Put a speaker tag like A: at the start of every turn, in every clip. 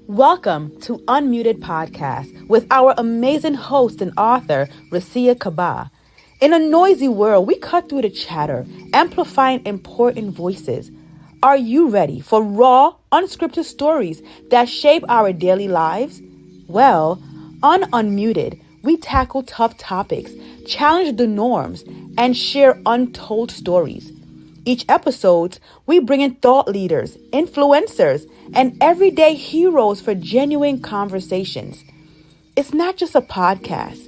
A: Welcome to Unmuted Podcast with our amazing host and author, Recia Kabbah. In a noisy world, we cut through the chatter, amplifying important voices. Are you ready for raw, unscripted stories that shape our daily lives? Well, on Unmuted, we tackle tough topics, challenge the norms, and share untold stories. Each episode, we bring in thought leaders, influencers, and everyday heroes for genuine conversations. It's not just a podcast.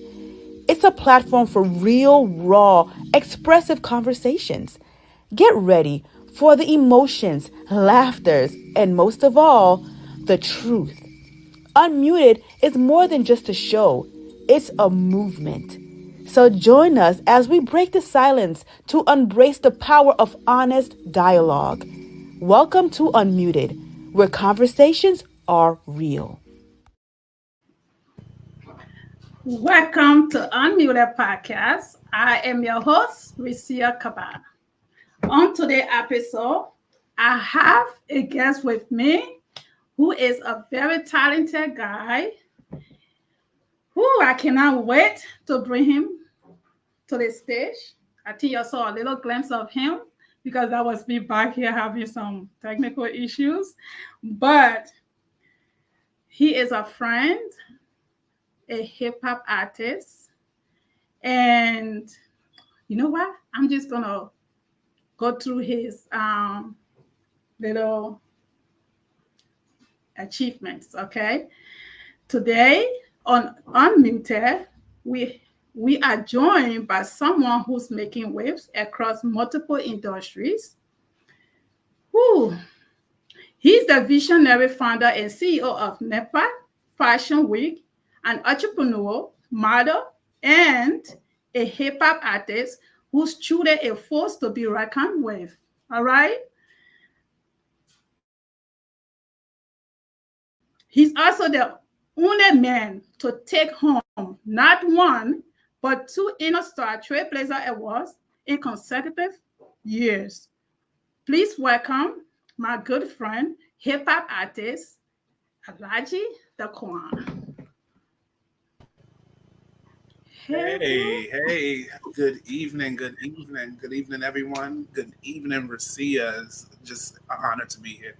A: It's a platform for real, raw, expressive conversations. Get ready for the emotions, laughters, and most of all, the truth. Unmuted is more than just a show. It's a movement. So join us as we break the silence to embrace the power of honest dialogue. Welcome to Unmuted, where conversations are real.
B: Welcome to Unmuted Podcast. I am your host, Recia Kabbah. On today's episode, I have a guest with me who is a very talented guy who I cannot wait to bring him to the stage. I think you saw a little glimpse of him because that was me back here having some technical issues. But he is a friend, a hip-hop artist. And you know what? I'm just going to go through his little achievements, okay? Today on Unmuted, we are joined by someone who's making waves across multiple industries. He's the visionary founder and CEO of NEPA Fashion Week, an entrepreneur, model, and a hip-hop artist who's truly a force to be reckoned with. All right? He's also the only man to take home not one, but 2 InnerStar Trailblazer Awards in consecutive years. Please welcome my good friend, hip-hop artist, Alahji DaQual.
C: Hey, good evening, everyone. Good evening, Recia. It's just an honor to be here.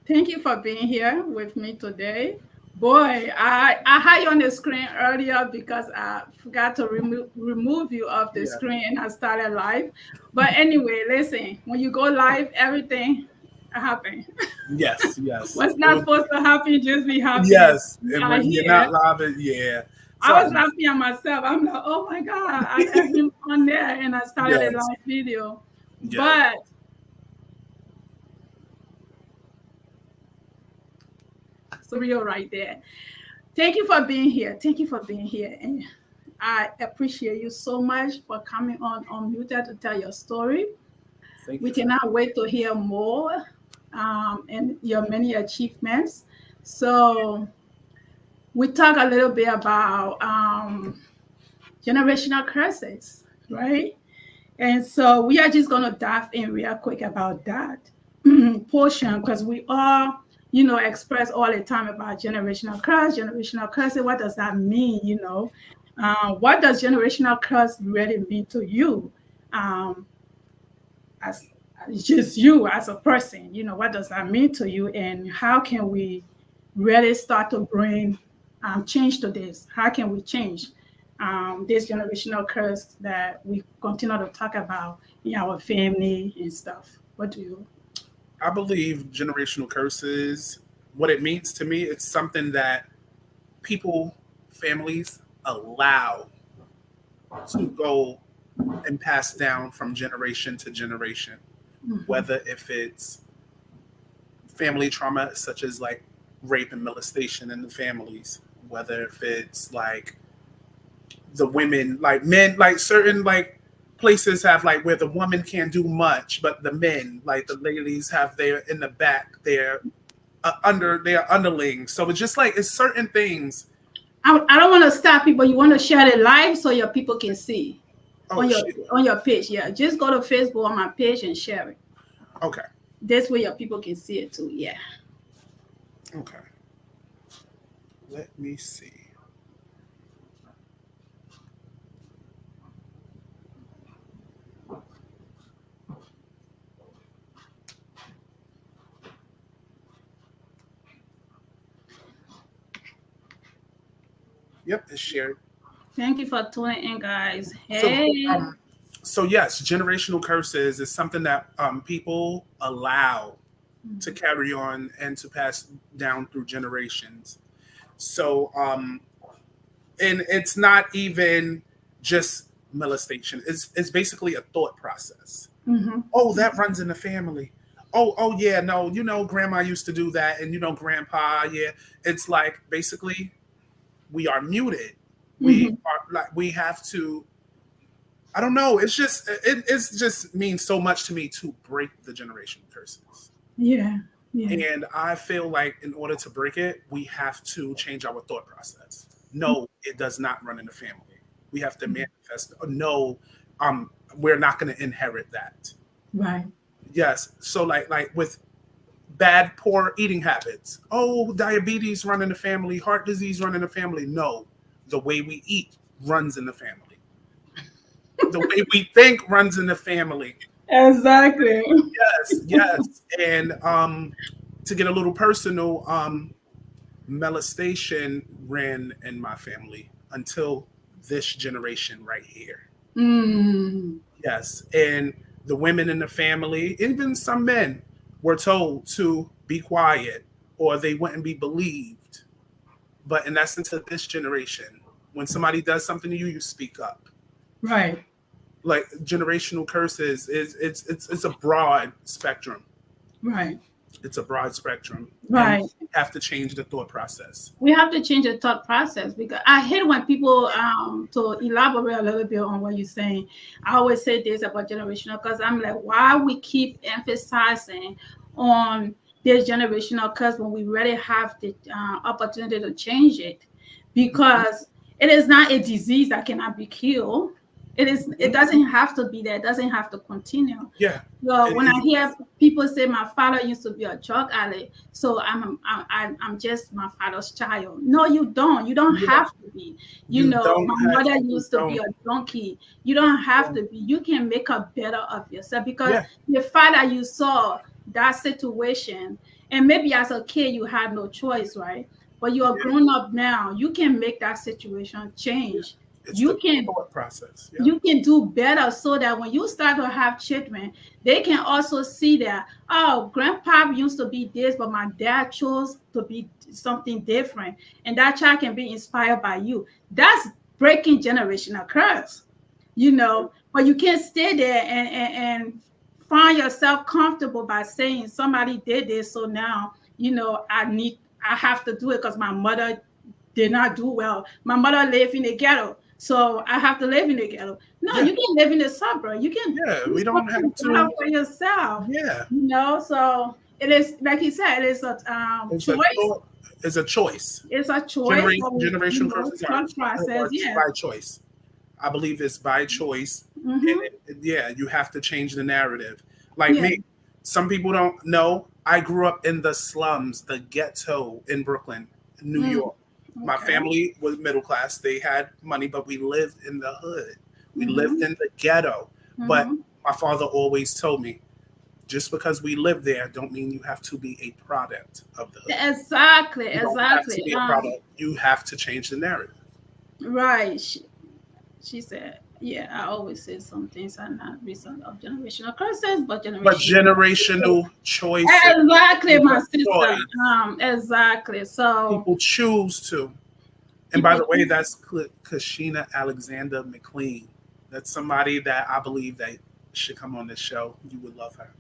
B: Thank you for being here with me today. Boy, I had you on the screen earlier because I forgot to remove you off the screen and I started live. But anyway, listen, when you go live, everything happens.
C: Yes.
B: What's not supposed to happen, just be happy.
C: Yes, and when you're not live, yeah.
B: So, I was laughing at myself. I'm like, oh my God, I had him on there and I started a live video. But it's real right there. Thank you for being here. And I appreciate you so much for coming on Unmuted to tell your story. We cannot wait to hear more and your many achievements. So we talk a little bit about generational curses, right? And so we are just going to dive in real quick about that portion because we all express all the time about generational curse. What does that mean? What does generational curse really mean to you? As just you as a person, what does that mean to you? And how can we really start to bring change to this? How can we change this generational curse that we continue to talk about in our family and stuff? What do you?
C: I believe generational curses, what it means to me, it's something that families allow to go and pass down from generation to generation. Mm-hmm. Whether if it's family trauma, such as like rape and molestation in the families, whether if it's like the women, like men, like certain like places have like where the woman can't do much, but the men, like the ladies, have their in the back, they're underlings. So it's just like it's certain things.
B: I don't want to stop you, but you want to share it live so your people can see on your page. Yeah, just go to Facebook on my page and share it.
C: Okay.
B: This way your people can see it too. Yeah.
C: Okay. Let me see. Yep, it's shared.
B: Thank you for tuning in, guys.
C: So,
B: Hey.
C: so yes, generational curses is something that people allow to carry on and to pass down through generations. So, and it's not even just molestation. It's basically a thought process.
B: Mm-hmm.
C: Oh, that runs in the family. Oh yeah, no, grandma used to do that, and grandpa, yeah. It's like basically we are muted. We
B: Mm-hmm.
C: are like we have to. I don't know. It's just means so much to me to break the generational curses.
B: Yeah. Yeah.
C: And I feel like in order to break it, we have to change our thought process. No, it does not run in the family. We have to manifest. No, we're not going to inherit that.
B: Right.
C: Yes. So like with bad, poor eating habits. Oh, diabetes run in the family. Heart disease run in the family. No, the way we eat runs in the family. The way we think runs in the family.
B: Exactly.
C: Yes, yes. And to get a little personal, molestation ran in my family until this generation right here.
B: Mm.
C: Yes. And the women in the family, even some men, were told to be quiet or they wouldn't be believed. But in essence of this generation, when somebody does something to you, you speak up.
B: Right.
C: Like generational curses it's a broad spectrum.
B: Right.
C: It's a broad spectrum. And
B: Right.
C: you have to change the thought process.
B: We have to change the thought process because I hate when people to elaborate a little bit on what you're saying. I always say this about generational because I'm like, why we keep emphasizing on this generational curse when we really have the opportunity to change it, because it is not a disease that cannot be cured. It doesn't have to be there. It doesn't have to continue.
C: Yeah.
B: Well, when I hear people say my father used to be a drug addict, so I'm just my father's child. No, you don't. You don't have to be.
C: You don't
B: My
C: have
B: mother
C: to,
B: used to be a donkey. You don't have to be. You can make a better of yourself because the father you saw that situation, and maybe as a kid you had no choice, right? But you are grown up now. You can make that situation change.
C: it's
B: You
C: the
B: can
C: thought process.
B: you can do better so that when you start to have children, they can also see that, oh, grandpa used to be this, but my dad chose to be something different. And that child can be inspired by you. That's breaking generational curse, but you can't stay there and find yourself comfortable by saying somebody did this. So now, I have to do it because my mother did not do well. My mother lived in the ghetto, so I have to live in the ghetto. No, you can live in the suburb. You can do
C: We don't have
B: something better for yourself.
C: Yeah.
B: So it is, like you said, it is a choice.
C: It's a choice.
B: It's a choice.
C: Generation curses are
B: Yeah.
C: by choice. I believe it's by choice.
B: Mm-hmm.
C: And you have to change the narrative. Like me, some people don't know. I grew up in the slums, the ghetto in Brooklyn, New York. My family was middle class. They had money, but we lived in the hood. We lived in the ghetto. But my father always told me, just because we live there, don't mean you have to be a product of the hood.
B: Exactly.
C: You don't have to be a product. You have to change the narrative.
B: Right. She said, yeah, I always say some things are not reason of generational curses, but generational
C: choices.
B: Exactly, my sister. Exactly. So
C: people choose to. And by the way, that's Kashina Alexander McLean. That's somebody that I believe that should come on this show. You would love her.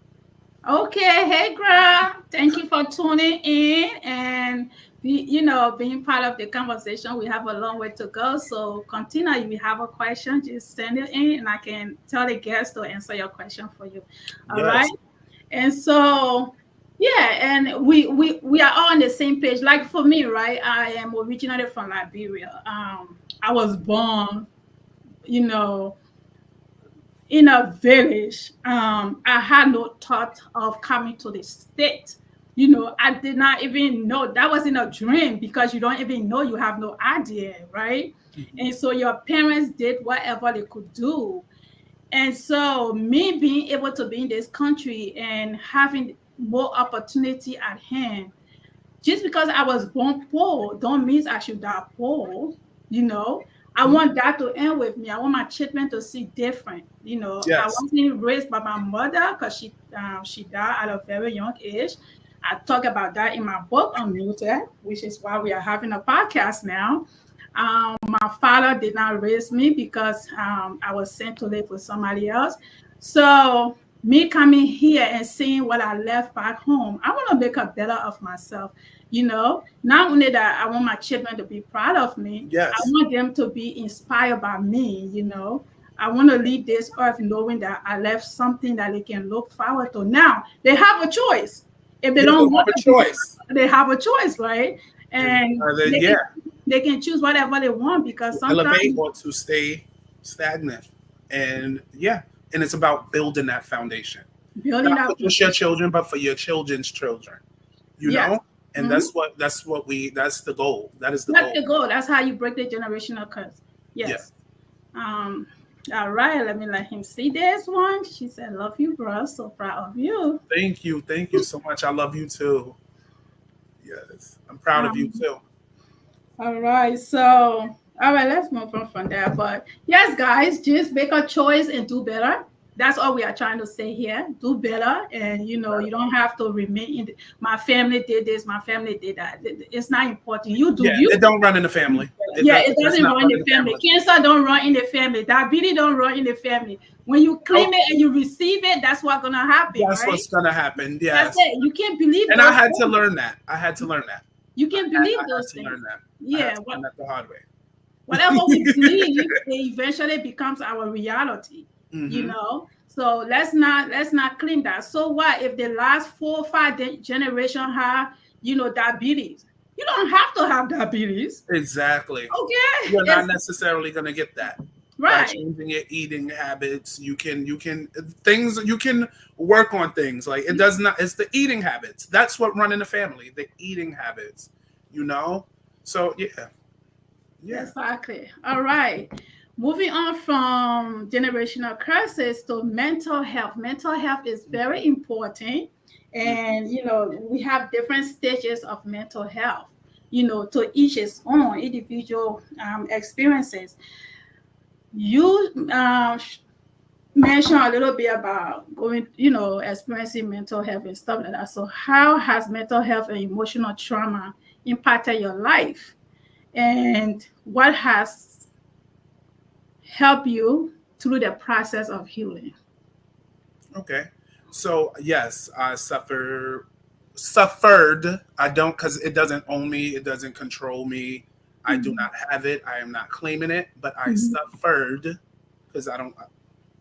B: Okay, hey girl, thank you for tuning in and being part of the conversation. We have a long way to go, so continue. If you have a question, just send it in, and I can tell the guest to answer your question for you. All right. And so, and we are all on the same page. Like for me, right? I am originally from Liberia. I was born, in a village. I had no thought of coming to the state You know, I did not even know that wasn't a dream because you don't even know, you have no idea, right? And so your parents did whatever they could do. And so me being able to be in this country and having more opportunity at hand, just because I was born poor, don't mean I should die poor. You know, I want that to end with me. I want my children to see different. You know, I
C: Yes.
B: wasn't raised by my mother because she died at a very young age. I talk about that in my book on music, which is why we are having a podcast now. My father did not raise me because I was sent to live with somebody else. So me coming here and seeing what I left back home, I want to make a better of myself. You know, not only that, I want my children to be proud of me. I
C: Yes.
B: want them to be inspired by me. You know, I want to leave this earth knowing that I left something that they can look forward to. Now they have a choice. If they
C: Yeah, they
B: don't
C: have
B: want
C: a
B: to do
C: choice.
B: it, they have a choice, right? And
C: Yeah,
B: they can choose whatever they want because
C: to
B: sometimes
C: elevate or to stay stagnant. And yeah, and it's about building that foundation.
B: building
C: Not
B: up.
C: for just your children, but for your children's children. You
B: Yes.
C: know? And
B: Mhm.
C: that's the goal. That is the
B: That's
C: goal.
B: the goal. That's how you break the generational curse.
C: Yeah.
B: Yes. Um, all right, let me let him see this one. She said, love you, bro. So proud of you.
C: Thank you. Thank you so much. I love you too. Yes. I'm proud of you
B: Um,
C: too.
B: all right, so all right, let's move on from there. But yes, guys, just make a choice and do better. That's all we are trying to say here. Do better, and you know, you don't have to remain in my family did this, my family did that. It's not important. You do
C: Yeah,
B: you.
C: it don't run in the family.
B: Yeah, it
C: It does
B: doesn't
C: not
B: run
C: run
B: in
C: in
B: the
C: the
B: family.
C: family.
B: Cancer don't run in the family. Diabetes don't run in the family. When you claim
C: Oh,
B: it and you receive it, that's what's gonna happen,
C: that's
B: right?
C: what's gonna happen.
B: That's
C: Yes.
B: it. You can't believe
C: And I
B: those
C: had to
B: things.
C: learn that. I had to learn that.
B: You can't believe
C: I had
B: those
C: to
B: things.
C: learn that. I had
B: Yeah,
C: to learn that the hard way.
B: whatever we believe, it eventually becomes our reality. You
C: Hmm.
B: know. So let's not claim that. So what if the last 4 or 5 generation have diabetes? You don't have to have diabetes.
C: Exactly.
B: Okay,
C: You're not
B: it's
C: necessarily gonna get that by
B: right.
C: changing your eating habits. You can work on things. Like it does not. It's the eating habits. That's what run in the family. The eating habits. You know. So yeah, yeah.
B: Exactly. All right. Moving on from generational curses to mental health. Mental health is very important. And, we have different stages of mental health, to each its own individual experiences. You mentioned a little bit about going, experiencing mental health and stuff like that. So, how has mental health and emotional trauma impacted your life? And what has helped you through the process of healing?
C: Okay. So yes, I suffered. I don't because it doesn't own me. It doesn't control me. I do
B: Mhm.
C: not have it. I am not claiming it. But I
B: Mhm.
C: suffered because I don't.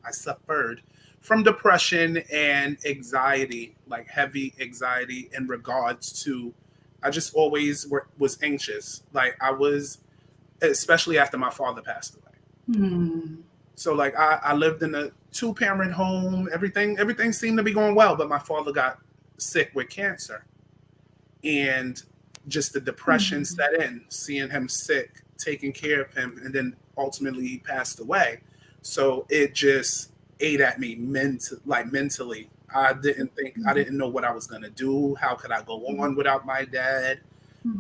C: I suffered from depression and anxiety, like heavy anxiety in regards to. I just always was anxious. Like I was, especially after my father passed away.
B: Hmm.
C: So like I lived in a 2-parent home. Everything seemed to be going well, but my father got sick with cancer, and just the depression
B: Hmm.
C: set in. Seeing him sick, taking care of him, and then ultimately he passed away. So it just ate at me mentally. I didn't know what I was gonna do. How could I go on without my dad?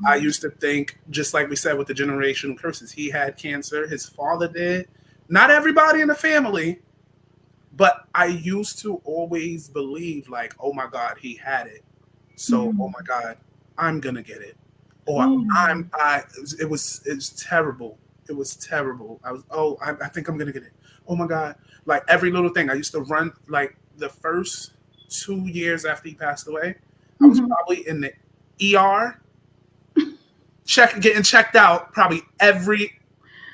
C: I
B: Hmm.
C: used to think, just like we said with the generational curses, he had cancer, his father did. Not everybody in the family, but I used to always believe, like, oh my God, he had it. So, oh
B: Hmm.
C: my God, I'm gonna get it. Or
B: Hmm.
C: it was terrible. It was terrible. I think I'm gonna get it. Oh my God. Like every little thing. I used to run like the first 2 years after he passed away, I was
B: Hmm.
C: probably in the ER getting checked out probably every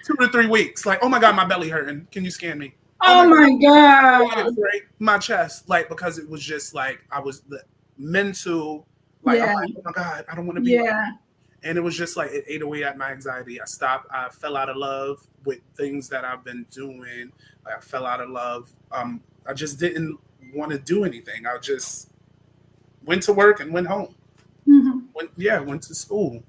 C: 2 to 3 weeks. Like, oh my God, my belly hurting. Can you scan me? Oh my
B: Oh
C: God,
B: my
C: my
B: God.
C: X-ray, my chest. Like, because it was just like I was the mental, like I'm
B: Yeah.
C: like, oh my God, I don't want to be like,
B: Yeah.
C: and it was just like it ate away at my anxiety. I stopped. I fell out of love with things that I've been doing. Like I fell out of love. I just didn't want to do anything. I just went to work and went home. Yeah, went to school.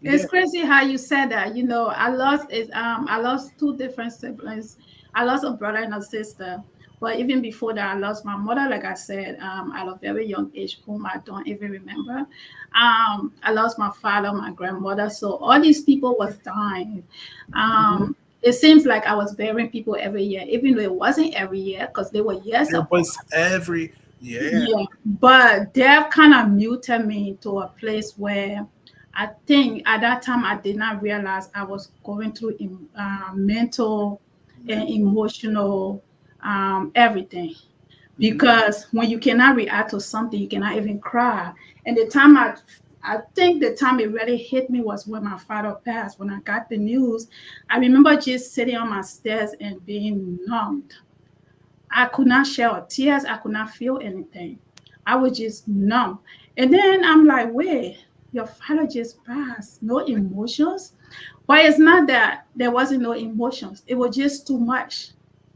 B: It's
C: Yeah.
B: crazy how you said that. I lost two different siblings. I lost a brother and a sister. But even before that, I lost my mother, like I said, at a very young age, whom I don't even remember. I lost my father, my grandmother. So all these people was dying.
C: Mhm.
B: It seems like I was burying people every year, even though it wasn't every year because they were years
C: It
B: apart.
C: was every yeah.
B: Yeah, but death kind of muted me to a place where I think at that time I did not realize I was going through mental and emotional everything.
C: Mhm.
B: Because when you cannot react to something, you cannot even cry. And the time I think the time it really hit me was when my father passed. When I got the news, I remember just sitting on my stairs and being numbed. I could not shed tears. I could not feel anything. I was just numb. And then I'm like, wait, your father just passed. No emotions? But it's not that there wasn't no emotions. It was just too much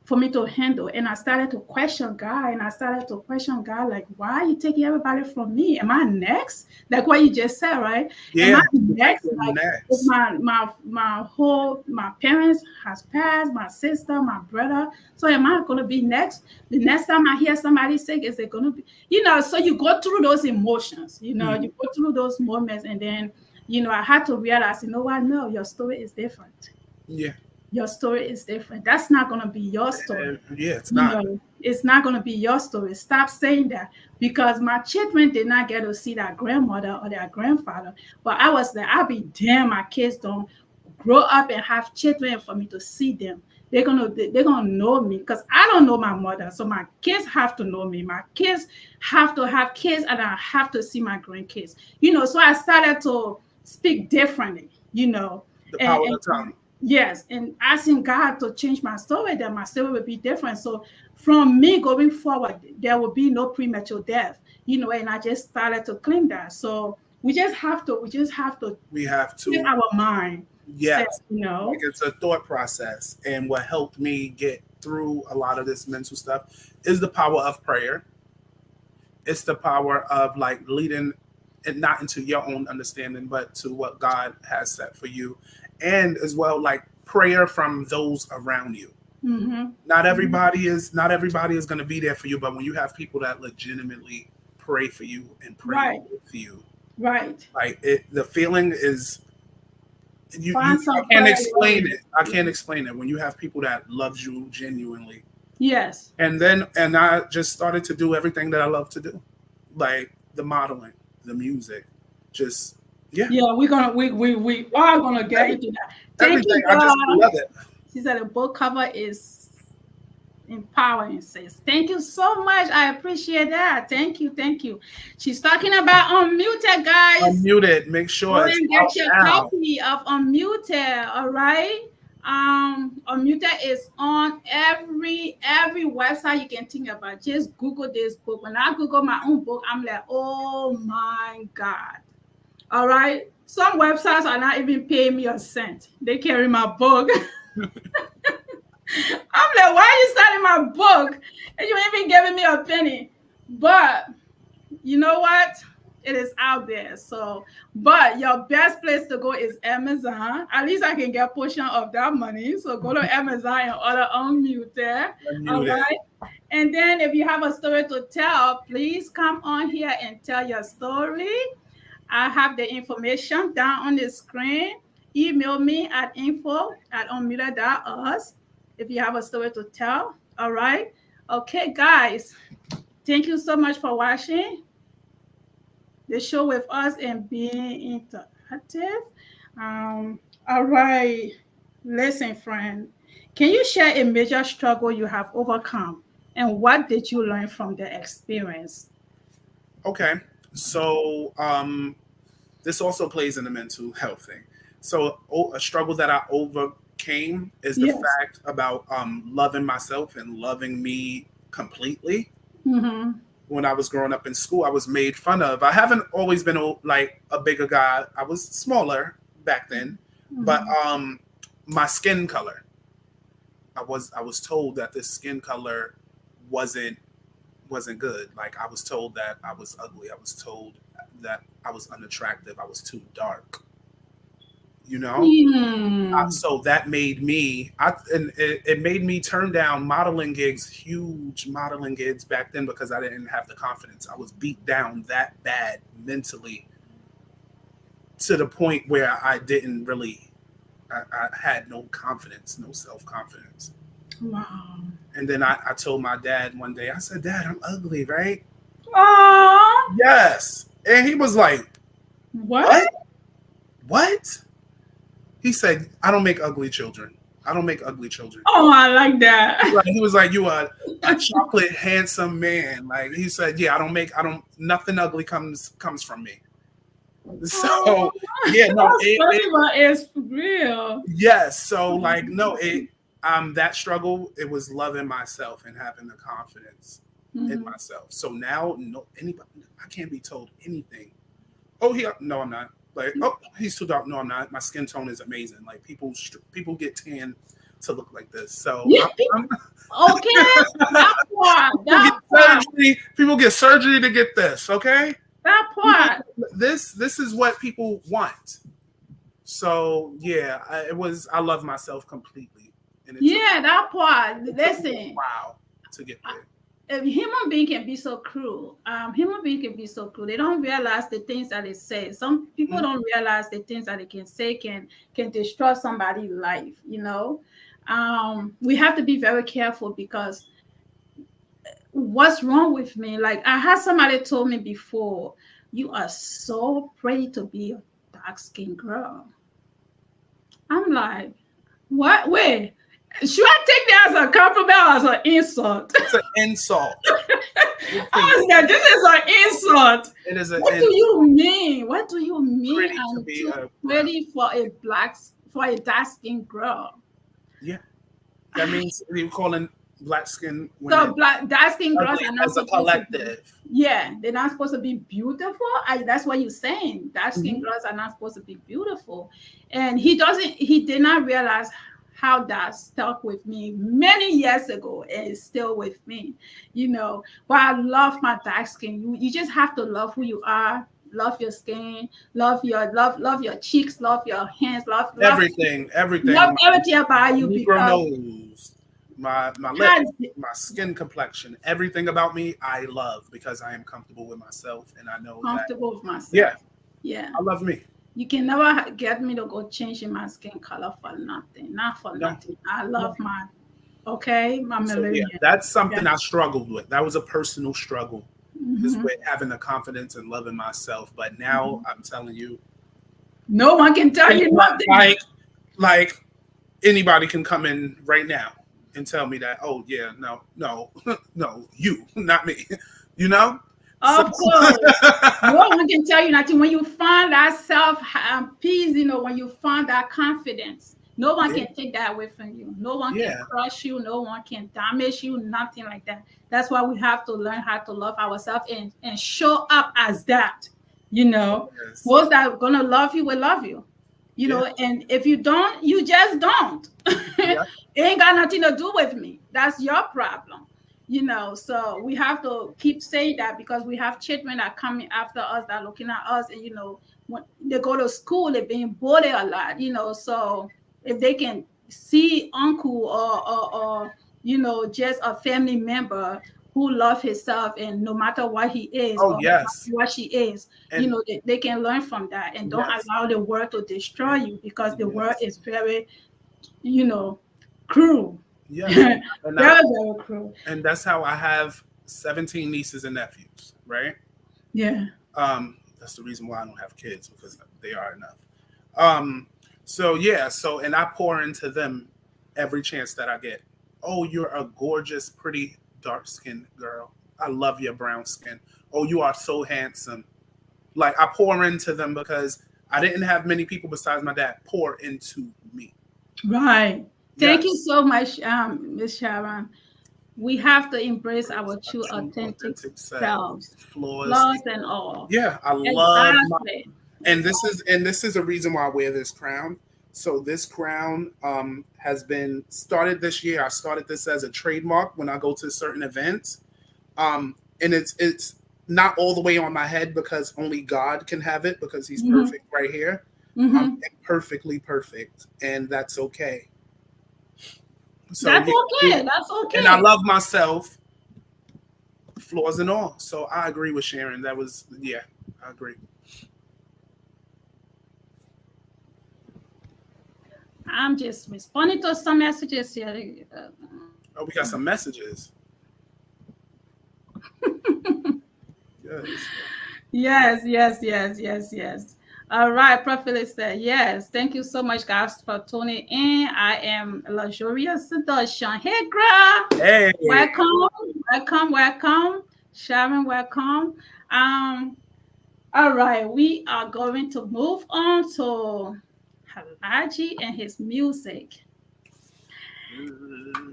B: for me to handle. And I started to question God. And I started to question God, like, why are you taking everybody from me? Am I next? Like what you just said, right? Am I
C: Yeah.
B: next?
C: You're
B: Like if
C: next.
B: my parents has passed, my sister, my brother. So am I gonna be next? The next time I hear somebody sick, is it gonna be, so you go through those emotions,
C: Mhm.
B: you go through those moments, and then I had to realize, you know what? No, your story is different.
C: Yeah.
B: Your story is different. That's not going to be your story.
C: Yeah, it's not.
B: It's not going to be your story. Stop saying that, because my children did not get to see their grandmother or their grandfather. But I was like, I'll be damn, my kids don't grow up and have children for me to see them. They're gonna know me, because I don't know my mother. So my kids have to know me. My kids have to have kids, and I have to see my grandkids. So I started to speak differently,
C: The
B: and,
C: power of
B: and
C: the tongue.
B: yes, and asking God to change my story, that my story will be different. So from me going forward, there will be no premature death, and I just started to claim that. So we just have to
C: We have
B: keep
C: to,
B: our mind set,
C: yes, like it's a thought process. And what helped me get through a lot of this mental stuff is the power of prayer. It's the power of like leading it not into your own understanding, but to what God has set for you. And as well, like prayer from those around you.
B: Mm-hmm.
C: Not everybody is going to be there for you, but when you have people that legitimately pray for you and pray
B: Right,
C: with you,
B: right.
C: like the feeling is you
B: Find some
C: I can't
B: prayer
C: explain
B: warriors.
C: it. I can't explain it when you have people that loves you genuinely.
B: Yes.
C: And I just started to do everything that I love to do, like the modeling, the music, just yeah,
B: Yeah, we are gonna get
C: every,
B: into that. Thank
C: everything.
B: you,
C: I just
B: God.
C: love it.
B: She said the book cover is empowering, sis. Thank you so much. I appreciate that. Thank you. Thank you. She's talking about Unmuted, guys.
C: Unmuted. Make
B: Go
C: sure it's
B: and
C: out
B: get your
C: now.
B: copy of Unmuted. All right. Unmuted is on every website you can think about. Just Google this book. When I Google my own book, I'm like, oh my God. All right. Some websites are not even paying me a cent. They carry my book. I'm like, why are you selling my book? And you ain't even giving me a penny. But you know what? It is out there. So, but your best place to go is Amazon. At least I can get a portion of that money. So go to Amazon and order Unmuted. All
C: Unmuted.
B: right. And then if you have a story to tell, please come on here and tell your story. I have the information down on the screen. Email me at info@unmuted.us if you have a story to tell. All right. Okay, guys. Thank you so much for watching the show with us and being interactive. All right. Listen, friend. Can you share a major struggle you have overcome? And what did you learn from the experience?
C: Okay. So this also plays in the mental health thing. So a struggle that I overcame is the
B: Yes.
C: fact about loving myself and loving me completely.
B: Mm-hmm.
C: When I was growing up in school, I was made fun of. I haven't always been like a bigger guy. I was smaller back then, but
B: Mm-hmm.
C: my skin color. I was told that this skin color wasn't wasn't good. Like, I was told that I was ugly. I was told that I was unattractive. I was too dark. You know? So that made me, and it made me turn down modeling gigs, huge modeling gigs back then, because I didn't have the confidence. I was beat down that bad mentally, to the point where I didn't really, I had no confidence, no self-confidence.
B: Wow.
C: And then I told my dad one day, I said, Dad, I'm ugly, right?
B: Aww.
C: Yes. And he was like,
B: What?
C: What? He said, I don't make ugly children. I don't make ugly children.
B: Oh, I like that.
C: He was like, you are a chocolate, handsome man. Like, he said, yeah, nothing ugly comes from me. So, yeah, no,
B: it's real.
C: Yes. So, like, no, that struggle, it was loving myself and having the confidence in myself. So now, I can't be told anything. Oh, no, I'm not. Like, oh, he's too dark. No, I'm not. My skin tone is amazing. Like, people get tan to look like this. So
B: okay, that part.
C: People get surgery to get this. Okay,
B: that part.
C: This is what people want. So yeah, I love myself completely. And
B: that part. Listen,
C: wow, to get there.
B: A human being can be so cruel. They don't realize the things that they say. Some people don't realize the things that they can say can destroy somebody's life. You know, we have to be very careful, because what's wrong with me? Like, I had somebody told me before, you are so pretty to be a dark-skinned girl. I'm like, what? Wait. Should I take that as a compliment or as an insult?
C: It's an insult.
B: I was like, this is an insult.
C: It is an
B: insult. Do you mean? What do you mean?
C: Pretty
B: I'm too pretty for a dark-skinned girl.
C: Yeah. That means you're calling black-skinned women.
B: So dark-skinned girls are not
C: as a collective.
B: They're not supposed to be beautiful. That's what you're saying. Dark-skinned girls are not supposed to be beautiful. And he did not realize how that stuck with me many years ago, and it's still with me, you know. But I love my dark skin. You just have to love who you are, love your skin, love your cheeks, love your hands, love
C: everything
B: love everything about you.
C: Nose, my lips, my skin complexion, everything about me I love, because I am comfortable with myself, and I know
B: with myself.
C: Yeah, I love me.
B: You can never get me to go changing my skin color for nothing. Not for nothing. I love my melanine.
C: That's something I struggled with. That was a personal struggle, just with having the confidence and loving myself. But now I'm telling you,
B: no one can tell you nothing.
C: Like anybody can come in right now and tell me that, oh yeah, no, you, not me. You know?
B: Of course. No one can tell you nothing. When you find that self-peace, when you find that confidence, no one can take that away from you. No one can crush you. No one can damage you. Nothing like that. That's why we have to learn how to love ourselves and show up as that. Those that are going to love you will love you. You know, and if you don't, you just don't. It ain't got nothing to do with me. That's your problem. So we have to keep saying that, because we have children that are coming after us, that are looking at us, and when they go to school, they're being bullied a lot. So if they can see uncle or just a family member who loves himself, and no matter what he is, what she is, and they can learn from that, and don't allow the world to destroy you, because the world is very cruel.
C: Yeah,
B: very cruel.
C: And that's how I have 17 nieces and nephews, right?
B: Yeah.
C: That's the reason why I don't have kids, because they are enough. So and I pour into them every chance that I get. Oh, you're a gorgeous, pretty, dark-skinned girl. I love your brown skin. Oh, you are so handsome. Like, I pour into them, because I didn't have many people besides my dad pour into me.
B: Right. Thank you so much, Ms. Sharon. We have to embrace our true authentic selves, flaws and all.
C: Yeah, I love and this is a reason why I wear this crown. So this crown has been started this year. I started this as a trademark when I go to certain events. And it's not all the way on my head because only God can have it because he's perfect right here. I'm imperfectly perfect, and that's okay. So
B: that's okay. That's okay.
C: And I love myself, flaws and all. So I agree with Sharon. That was, yeah, I agree.
B: I'm just responding to some messages here.
C: Oh, we got some messages.
B: Yes. All right, Prophet said, yes. Thank you so much, guys, for tuning in. I am Luxurious Seduction. Hey, girl.
C: Hey.
B: Welcome. Sharon, welcome. All right, we are going to move on to Alahji and his music.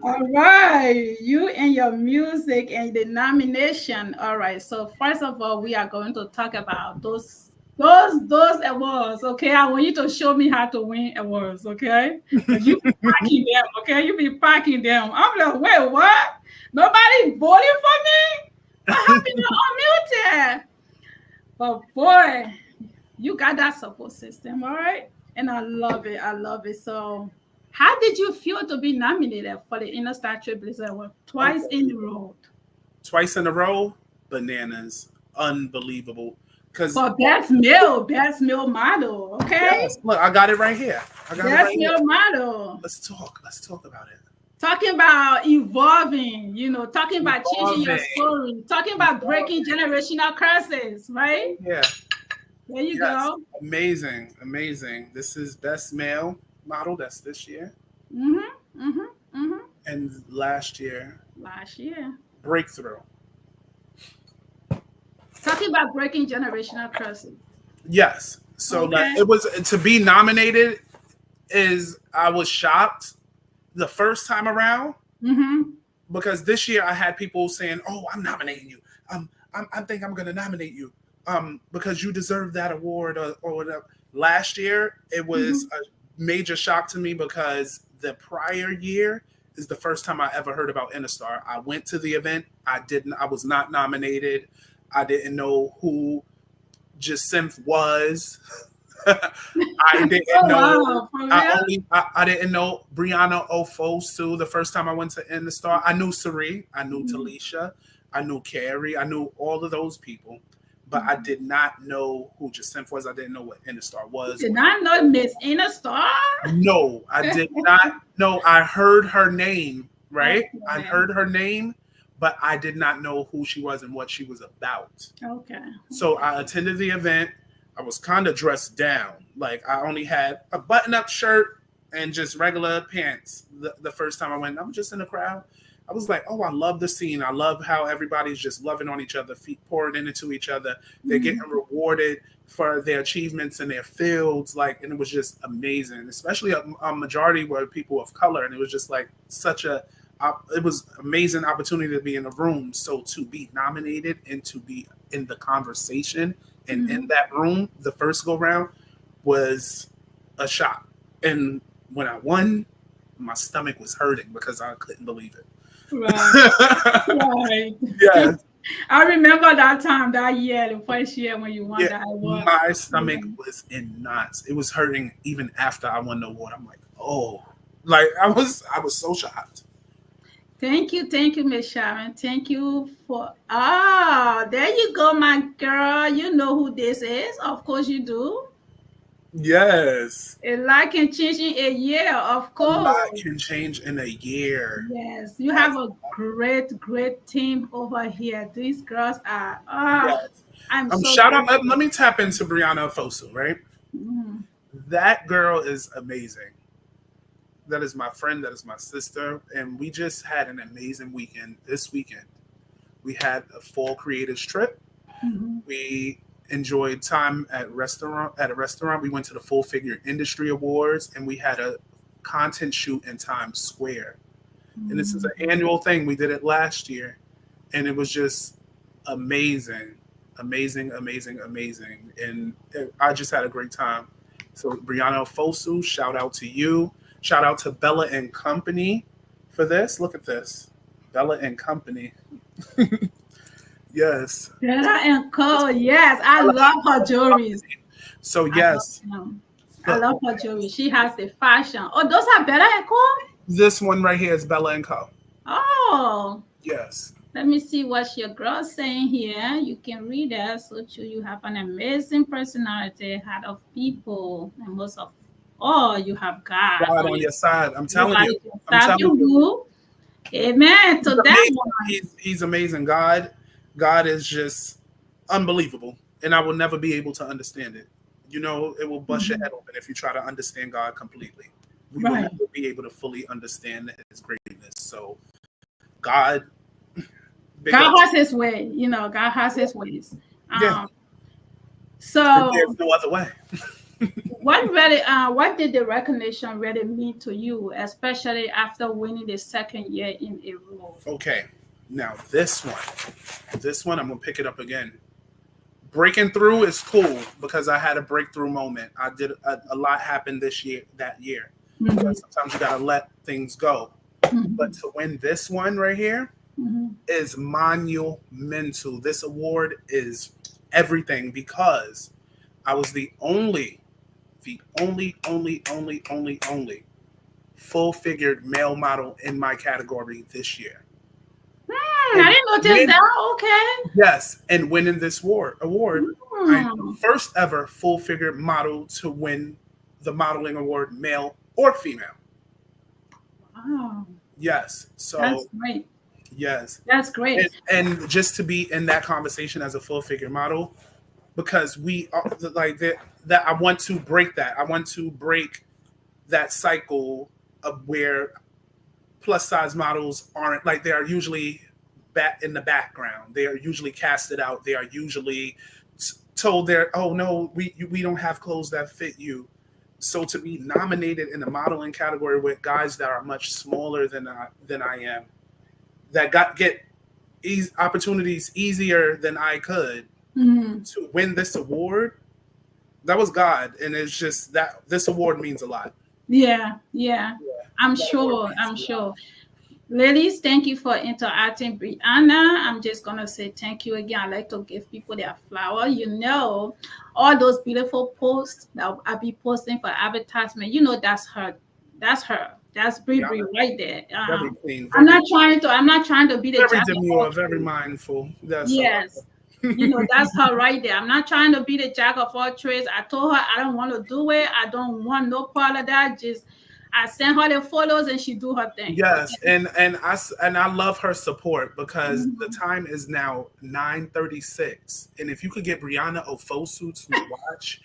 B: All right, you and your music and the nomination. All right, so first of all, we are going to talk about those awards. Okay, I want you to show me how to win awards. Okay, you be packing them. Okay, you be packing them. I'm like, wait, what? Nobody voted for me? What happened to unmuted? But boy, you got that support system, all right? And I love it. So how did you feel to be nominated for the Interstar Trailblazer Award twice in a row?
C: Twice in a row? Bananas. Unbelievable.
B: For best male model, okay?
C: Yes, look, I got it right here.
B: Best male model.
C: Let's talk about it.
B: Talking about evolving, talking about changing your story, talking about breaking generational curses, right?
C: Yeah.
B: There you go.
C: Amazing. This is best male model. That's this year. And last year. Breakthrough.
B: Talking about breaking generational curses.
C: Yes. So like it was to be nominated I was shocked the first time around because this year I had people saying, "Oh, I'm nominating you. I think I'm going to nominate you because you deserve that award or whatever." Last year it was a major shock to me because the prior year is the first time I ever heard about Interstar. I went to the event. I was not nominated. I didn't know who Jacinth was. I didn't know. I didn't know Brianna Ofosu. The first time I went to Interstar, I knew Sari, I knew Talisha, I knew Carrie, I knew all of those people, but I did not know who Jacinth was. I didn't know what Interstar was.
B: Did not know Miss Interstar?
C: No, I did not know. I heard her name, right? Okay. I heard her name, but I did not know who she was and what she was about.
B: Okay.
C: So I attended the event. I was kind of dressed down. Like I only had a button-up shirt and just regular pants. The first time I went, I was just in the crowd. I was like, oh, I love the scene. I love how everybody's just loving on each other, feet pouring into each other. They're getting rewarded for their achievements in their fields. And it was just amazing, especially a majority were people of color. And it was just like it was amazing opportunity to be in the room. So to be nominated and to be in the conversation and in that room, the first go round was a shock. And when I won, my stomach was hurting because I couldn't believe it.
B: Right.
C: Yeah.
B: I remember that year, the first year when you won that award.
C: My stomach was in knots. It was hurting even after I won the award. I'm like, oh, I was so shocked.
B: Thank you, Miss Sharon. Thank you for there you go, my girl. You know who this is. Of course you do.
C: Yes.
B: A lot can change in a year, of course. A
C: lot can change in a year.
B: Yes. You have a great team over here. These girls are
C: yes. I'm so shout out. Let me tap into Brianna Ofosu, right? That girl is amazing. That is my friend. That is my sister. And we just had an amazing weekend this weekend. We had a fall creators trip. We enjoyed time at a restaurant. We went to the Full Figure Industry Awards and we had a content shoot in Times Square. And this is an annual thing. We did it last year. And it was just amazing. And I just had a great time. So Brianna Ofosu, shout out to you. Shout out to Bella and Company for this. Look at this. Bella and Company. Yes.
B: Bella and Co. Yes, I love her jewelry.
C: So yes.
B: I love her jewelry. She has the fashion. Oh, those are Bella and Co.
C: This one right here is Bella and Co.
B: Oh.
C: Yes.
B: Let me see what your girl's saying here. You can read it. So too, you have an amazing personality, heart of people, and most of all, you have God
C: on your side. I'm telling you. I'm telling
B: you. Amen. So that one.
C: He's amazing. God is just unbelievable, and I will never be able to understand it. You know, it will bust your head open if you try to understand God completely. We will never be able to fully understand His greatness. So, God
B: has His way. You know, God has His ways. So
C: there's no other way.
B: What did the recognition really mean to you, especially after winning the second year in a row?
C: Okay, now this one, I'm gonna pick it up again. Breaking through is cool because I had a breakthrough moment. I did a lot happened that year. Sometimes you gotta let things go. But to win this one right here is monumental. This award is everything because I was the only full-figured male model in my category this year.
B: I didn't notice that. Okay.
C: Yes, and winning this award, I'm the first ever full-figured model to win the modeling award, male or female.
B: Wow.
C: Yes. So
B: that's great.
C: Yes.
B: That's great.
C: And just to be in that conversation as a full-figure model, because we are like that I want to break that. I want to break that cycle of where plus size models aren't like they are usually in the background. They are usually casted out. They are usually told oh no, we don't have clothes that fit you. So to be nominated in the modeling category with guys that are much smaller than I am, that get opportunities easier than I could to win this award, that was God. And it's just that this award means a lot.
B: Yeah. I'm sure. Ladies, thank you for interacting. Brianna, I'm just going to say thank you again. I like to give people their flower. You know, all those beautiful posts that I'll be posting for advertisement, you know, that's her. That's Bri right there.
C: Very clean.
B: I'm not trying to be the
C: very demure, very mindful.
B: Yes. You know, that's her right there. I'm not trying to be the jack of all trades. I told her I don't want to do it. I don't want no part of that. Just I send her the photos and she do her thing.
C: Yes, and I love her support because the time is now 9:36, and if you could get Brianna Ofosu to watch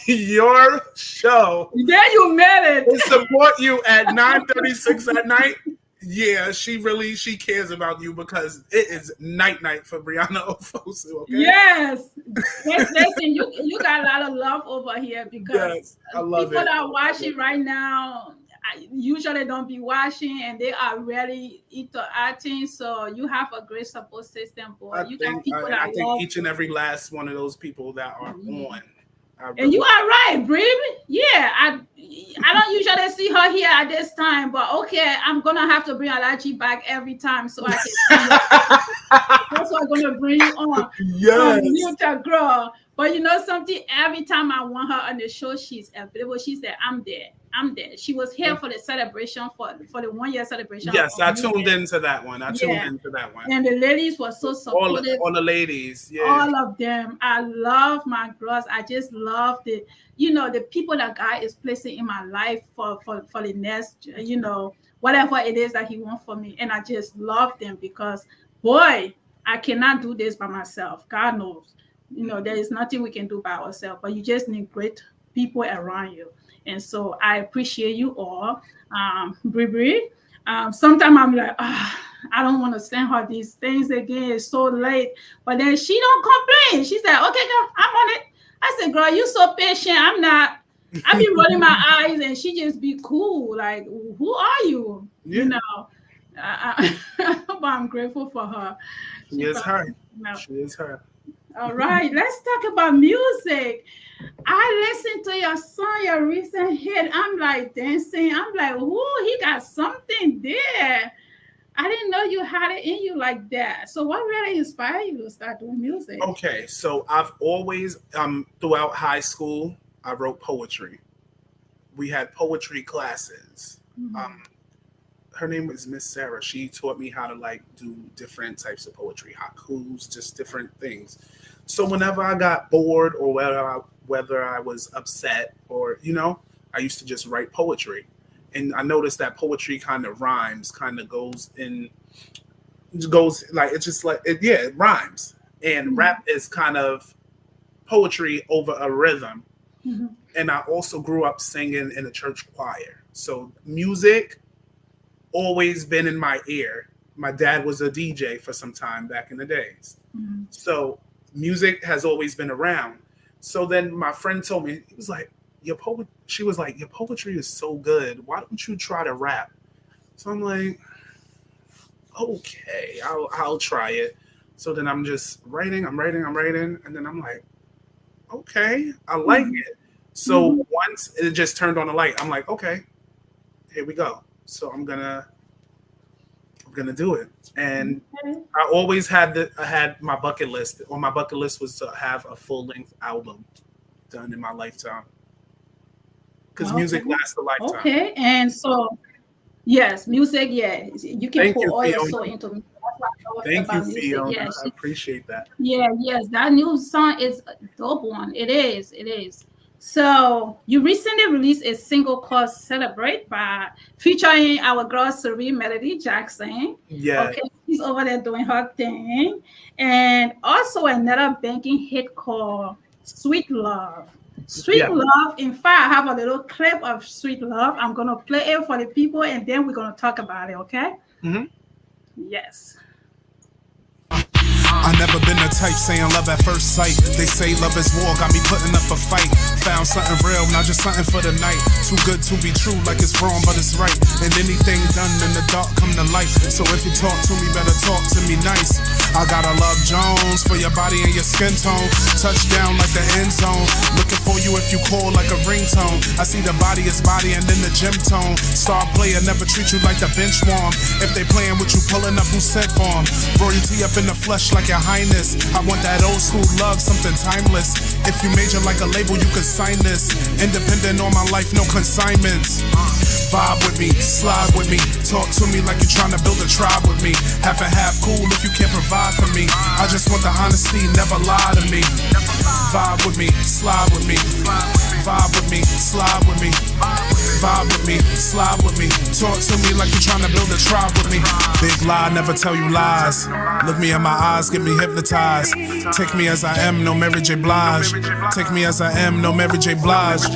C: your show,
B: then you made it.
C: And support you at 9:36 at night. Yeah, she cares about you because it is night for Brianna Ofosu. Okay?
B: Yes. Listen, you got a lot of love over here because
C: I love
B: people that are watching right now usually don't be watching and they are really interacting. So you have a great support system, boy. I
C: think each and every last one of those people that are on.
B: And you are right, Bri. Yeah, I don't usually see her here at this time, but okay, I'm gonna have to bring Alahji back every time so I can see that's what I'm gonna bring you on.
C: Yes.
B: Mute girl. But you know something, every time I want her on the show, she's available. She's there. I'm there. She was here for the celebration for the 1 year celebration.
C: Yes, I tuned into that one. And
B: the ladies were so supportive.
C: All the ladies, yeah.
B: All of them. I love my girls. I just love the people that God is placing in my life for the next, whatever it is that He wants for me. And I just love them because, boy, I cannot do this by myself. God knows. There is nothing we can do by ourselves, but you just need great people around you. And so I appreciate you all. Bri. Sometimes I'm like, I don't want to send her these things again. It's so late. But then she don't complain. She said, okay, girl, I'm on it. I said, girl, you so patient. I'm not. I be rolling my eyes and she just be cool. Like, who are you?
C: Yeah.
B: But I'm grateful for her.
C: She is her.
B: All right, let's talk about music. I listened to your song, your recent hit. I'm like dancing. I'm like, ooh, he got something there. I didn't know you had it in you like that. So what really inspired you to start doing music?
C: Okay, so I've always, throughout high school, I wrote poetry. We had poetry classes. Her name was Miss Sarah. She taught me how to like do different types of poetry, haikus, just different things. So whenever I got bored or whether I was upset or, I used to just write poetry. And I noticed that poetry kind of rhymes, kind of goes like, it's just like, it rhymes. And rap is kind of poetry over a rhythm. And I also grew up singing in a church choir. So music always been in my ear. My dad was a DJ for some time back in the days. So music has always been around. So then my friend told me, he was like, she was like, your poetry is so good. Why don't you try to rap? So I'm like, okay, I'll try it. So then I'm just writing. And then I'm like, okay, I like it. So once it just turned on the light, I'm like, okay, here we go. So I'm gonna do it. And I always had my bucket list. On my bucket list was to have a full-length album done in my lifetime. Because music lasts a lifetime.
B: Okay, and so yes, music, yeah, you can put all your soul into music.
C: Thank you, Fiona. Yes. I appreciate that.
B: Yeah, yes, that new song is a dope one. It is. So you recently released a single called "Celebrate" featuring our girl Serene Melody Jackson.
C: Yeah.
B: Okay, she's over there doing her thing, and also another banking hit called "Sweet Love." Sweet Love. In fact, I have a little clip of Sweet Love. I'm gonna play it for the people, and then we're gonna talk about it. Okay? Yes.
D: I never been the type saying love at first sight. They say love is war, got me putting up a fight. Found something real, not just something for the night. Too good to be true, like it's wrong, but it's right. And anything done in the dark come to light. So if you talk to me, better talk to me nice. I gotta love Jones for your body and your skin tone. Touchdown like the end zone. Looking for you if you call like a ringtone. I see the body is body and then the gym tone. Star player never treat you like the bench warm. If they playing with you, pulling up who sent for 'em. Royalty up in the flesh like your highness. I want that old school love, something timeless. If you major like a label, you can sign this. Independent all my life, no consignments. Vibe with me, slide with me. Talk to me like you're trying to build a tribe with me. Half and half cool if you can't provide for me. I just want the honesty, never lie to me. Vibe with me, slide with me. Vibe with me, slide with me. Vibe with me, slide with me. Talk to me like you're trying to build a tribe with me. Big lie, never tell you lies. Look me in my eyes, get me hypnotized. Take me as I am, no Mary J. Blige. Take me as I am, no Mary J. Blige.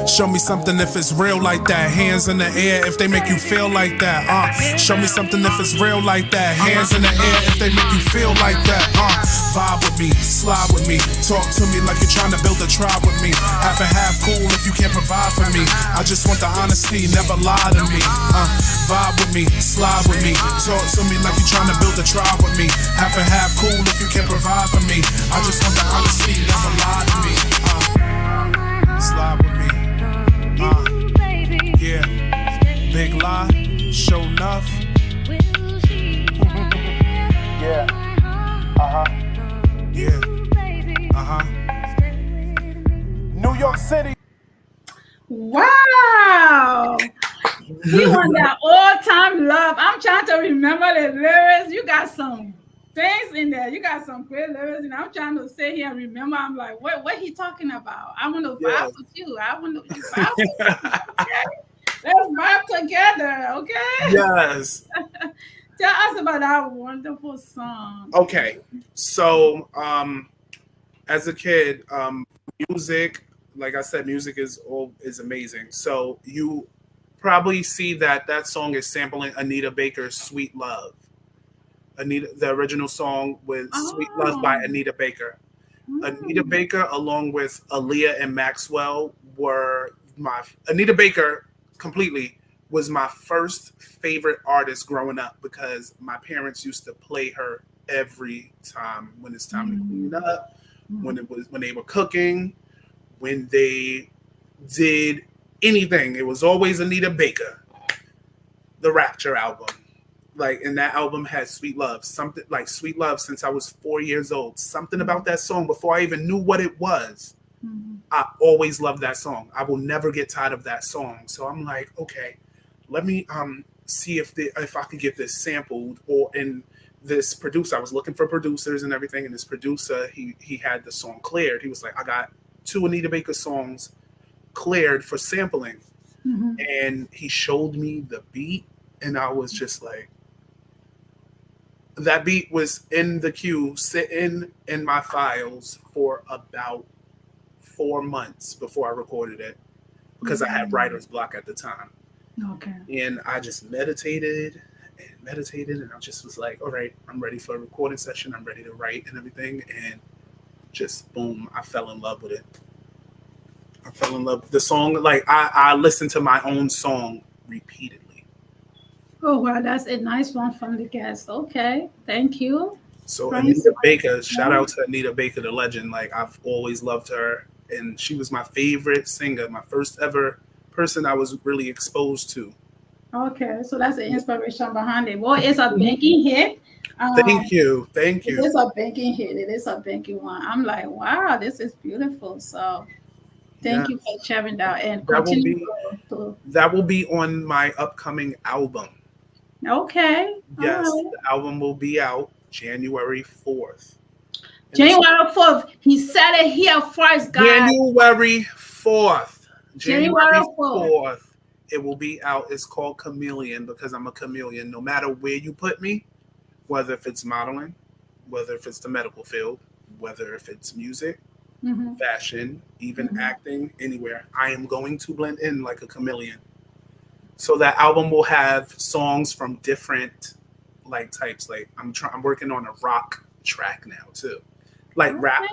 D: Show me something if it's real like that. Hands in the air if they make you feel like that. Show me something if it's real like that. Hands in the air if they make you feel like that. Vibe with me, slide with me. Talk to me like you're trying to build a tribe with me. Half and half cool if you can't provide for me. I just want the honesty, never lie to me. Vibe with me, slide with me. Talk to me like you're trying to build a tribe with me. Half and half cool if you can't provide for me. I just want the honesty, never lie to me. Slide with me. Yeah, big lie, show enough. Yeah, yeah, New York City.
B: Wow. You want that all-time love. I'm trying to remember the lyrics. You got some things in there. You got some great lyrics, and I'm trying to sit here and remember. I'm like, what he talking about? I want to vibe with you. I want to vibe with you. Okay? Let's vibe together, okay?
C: Yes.
B: Tell us about that wonderful song.
C: Okay. So, as a kid, music, like I said, music is amazing. So you probably see that song is sampling Anita Baker's "Sweet Love." The original song with "Sweet Love" by Anita Baker. Anita Baker, along with Aaliyah and Maxwell, Anita Baker completely was my first favorite artist growing up because my parents used to play her every time when it's time to clean up, when they were cooking, when they did anything. It was always Anita Baker, the Rapture album. Like, and that album has Sweet Love, something like Sweet Love since I was 4 years old. Something about that song before I even knew what it was. I always loved that song. I will never get tired of that song. So I'm like, okay, let me see if I could get this sampled. Or in this producer, I was looking for producers and everything, and this producer, he had the song cleared. He was like, I got 2 Anita Baker songs cleared for sampling. And he showed me the beat, and I was just like, that beat was in the queue, sitting in my files for about 4 months before I recorded it, because I had writer's block at the time.
B: Okay.
C: And I just meditated, and I just was like, all right, I'm ready for a recording session. I'm ready to write and everything. And just boom, I fell in love with it. I fell in love with the song. Like, I listened to my own song repeatedly.
B: Oh, wow, that's a nice one from the guest. Okay, thank you.
C: So Anita Baker, shout out to Anita Baker, the legend. Like, I've always loved her, and she was my favorite singer, my first ever person I was really exposed to.
B: Okay, so that's the inspiration behind it. Well, it's a banking hit.
C: Thank you.
B: It is a banking hit. It is a banking one. I'm like, wow, this is beautiful. So thank you for sharing that, and continue
C: that will be on my upcoming album.
B: Okay.
C: Yes, the album will be out January 4th.
B: January 4th. He said it here first, guys.
C: January 4th.
B: January 4th.
C: It will be out. It's called Chameleon because I'm a chameleon. No matter where you put me, whether if it's modeling, whether if it's the medical field, whether if it's music, fashion, even acting, anywhere, I am going to blend in like a chameleon. So that album will have songs from different like types. Like I'm working on a rock track now too, like rap,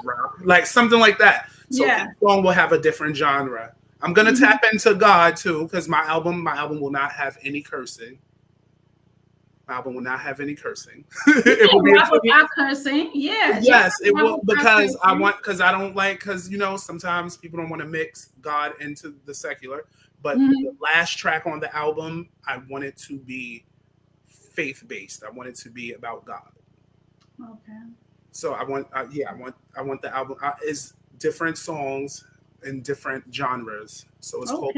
C: like something like that. So each song will have a different genre. I'm gonna tap into God too, because my album will not have any cursing. My album will not have any cursing.
B: It will be without cursing. Yeah.
C: Yes, it will, because I don't like, because sometimes people don't want to mix God into the secular. But the last track on the album, I want it to be faith-based. I want it to be about God.
B: Okay.
C: So I want the album is different songs in different genres. So it's called.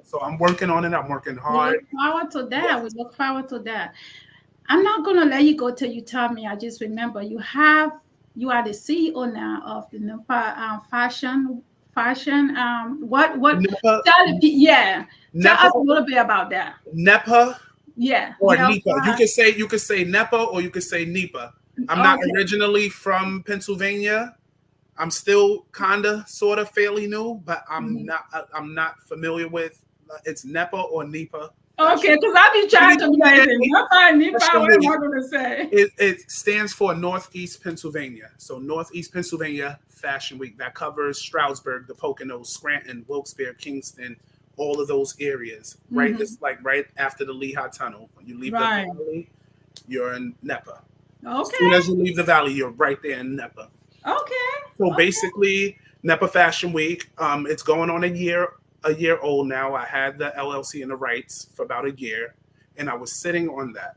C: So I'm working on it. I'm working hard.
B: We look forward to that. Yeah. We look forward to that. I'm not gonna let you go till you tell me. I just remember you are the CEO now of the NEPA fashion. What
C: NEPA,
B: tell us a little bit about that.
C: NEPA, or NEPA. You could say NEPA or you could say NEPA. I'm not originally from Pennsylvania. I'm still sort of fairly new, but I'm not familiar with it's NEPA or NEPA.
B: Okay, because I be trying to be like, NEPA, what am I going to say?
C: It stands for Northeast Pennsylvania. So Northeast Pennsylvania Fashion Week that covers Stroudsburg, the Poconos, Scranton, Wilkes-Barre, Kingston, all of those areas. Right, it's like right after the Lehigh Tunnel. When you leave the valley, you're in NEPA.
B: Okay.
C: As soon as you leave the valley, you're right there in NEPA.
B: Okay.
C: So basically, NEPA Fashion Week, it's going on a year old now. I had the LLC and the rights for about a year, and I was sitting on that.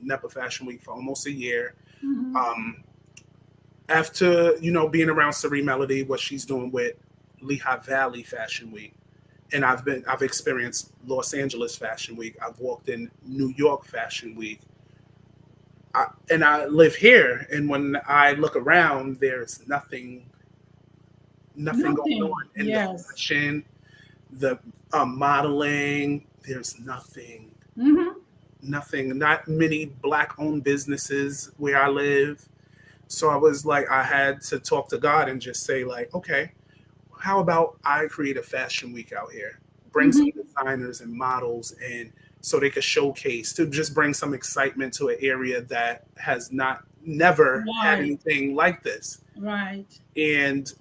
C: NEPA Fashion Week for almost a year. After being around Cerie Melody, what she's doing with Lehigh Valley Fashion Week, and I've experienced Los Angeles Fashion Week. I've walked in New York Fashion Week. And I live here, and when I look around, there's nothing going on in the fashion, the modeling. There's nothing. Nothing. Not many Black-owned businesses where I live. So I was like, I had to talk to God and just say, like, okay, how about I create a fashion week out here? Bring some designers and models in, so they could showcase, to just bring some excitement to an area that has never had anything like this.
B: Right.
C: And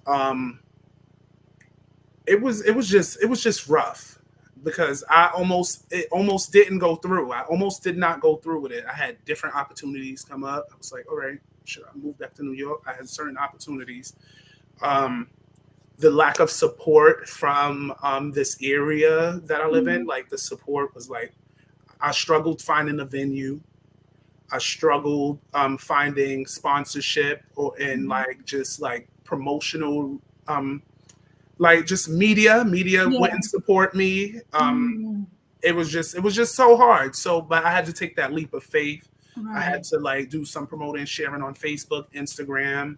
C: it was just rough because it almost didn't go through. I almost did not go through with it. I had different opportunities come up. I was like, all right, should I move back to New York? I had certain opportunities. The lack of support from this area that I live in, like the support was like, I struggled finding a venue. I struggled finding sponsorship and like just like promotional, like just media wouldn't support me. It was just so hard. So, but I had to take that leap of faith. I had to like do some promoting, sharing on Facebook, Instagram,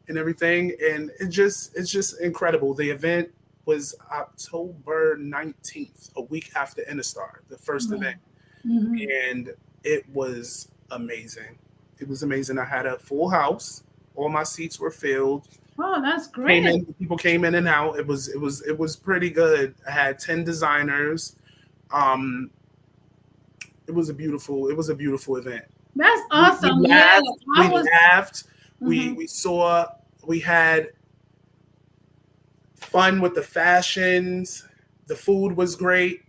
C: and everything. And it's just incredible. The event was October 19th, a week after Interstar, the first event. And it was amazing. It was amazing. I had a full house. All my seats were filled.
B: Oh, that's great.
C: People came in and out. It was pretty good. I had 10 designers. It was a beautiful event.
B: That's awesome.
C: We laughed. We had fun with the fashions. The food was great.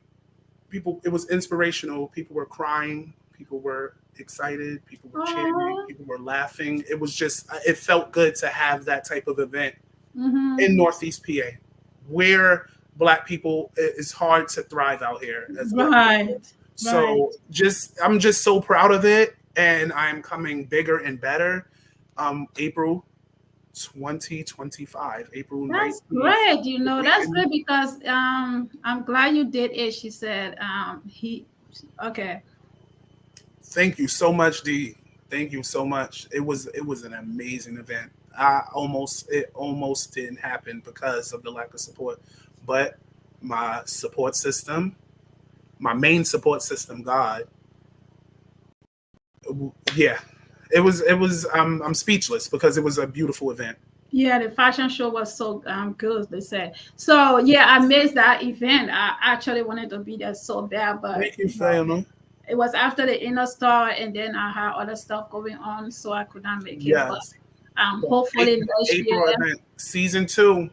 C: It was inspirational. People were crying. People were excited. People were cheering. People were laughing. It felt good to have that type of event in Northeast PA, where Black people, it's hard to thrive out here. So I'm just so proud of it, and I'm coming bigger and better. April 2025, April 19th.
B: That's great. That's great because I'm glad you did it. She said okay.
C: Thank you so much, Dee. Thank you so much. It was an amazing event. It almost didn't happen because of the lack of support, but my support system, my main support system, God. Yeah, it was. I'm speechless because it was a beautiful event.
B: Yeah, the fashion show was so good, they said. So yeah, I missed that event. I actually wanted to be there so bad, but
C: thank you, Fiona.
B: It was after the Interstar, and then I had other stuff going on, so I could not make it.
C: Yes.
B: But hopefully next
C: April
B: year.
C: Event, season 2.